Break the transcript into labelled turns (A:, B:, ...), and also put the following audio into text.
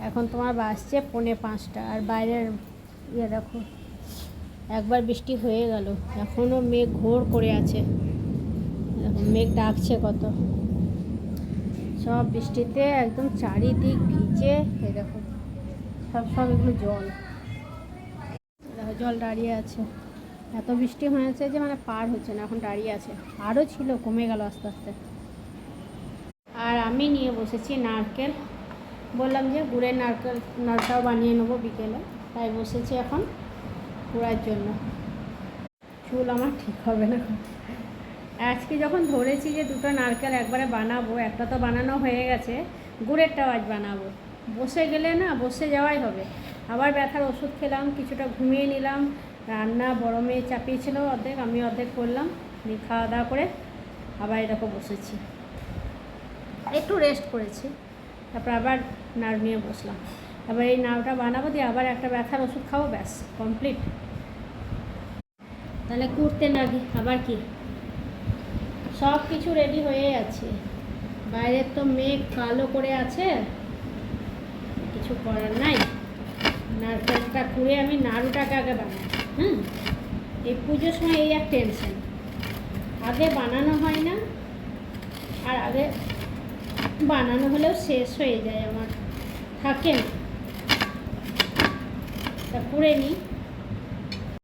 A: এখন তোমার বাজছে 4:45 আর বাইরের ইয়ে দেখো, একবার বৃষ্টি হয়ে গেল, এখনও মেঘ ঘোর করে আছে। দেখো মেঘ ডাকছে কত, সব বৃষ্টিতে একদম চারিদিক ভিজে। এই দেখো সব এগুলো জল, দেখো জল দাঁড়িয়ে আছে। এত বৃষ্টি হয়েছে যে মানে পার হচ্ছে না, এখন দাঁড়িয়ে আছে। আরও ছিল, কমে গেল আস্তে আস্তে। আর আমি নিয়ে বসেছি নারকেল, বললাম যে গুড়ের নাড়টাও বানিয়ে নেবো বিকেলে, তাই বসেছি এখন গুড়ার জন্য। চুল আমার ঠিক হবে না। আজকে যখন ধরেছি যে দুটো নারকেল একবারে বানাবো, একটা তো বানানো হয়ে গেছে, গুড়েরটাও আজ বানাবো। বসে গেলে না, বসে যাওয়াই হবে। আবার ব্যথার ওষুধ খেলাম, কিছুটা ঘুমিয়ে নিলাম। রান্না বড় মেয়ে চাপিয়েছিল অর্ধেক, আমি অর্ধেক করলাম, খাওয়া দাওয়া করে আবার এরকম বসেছি, একটু রেস্ট করেছি, তারপর আবার নাড়ু নিয়ে বসলাম। এবার এই নাড়ুটা বানাবো, দিয়ে আবার একটা ব্যথার ওষুধ খাবো, ব্যাস কমপ্লিট। তাহলে কুড়তে লাগে আবার কি, সব কিছু রেডি হয়ে আছে। বাইরের তো মেঘ কালো করে আছে, কিছু করার নাই। নারকেলটা কুড়ে আমি নাড়ুটাকে আগে বানাই। এই পুজোর সময় এই এক টেনশন, আগে বানানো হয় না, আর আগে বানানো হলেও শেষ হয়ে যায়, আমার থাকে না। তা কুড়ে নিই।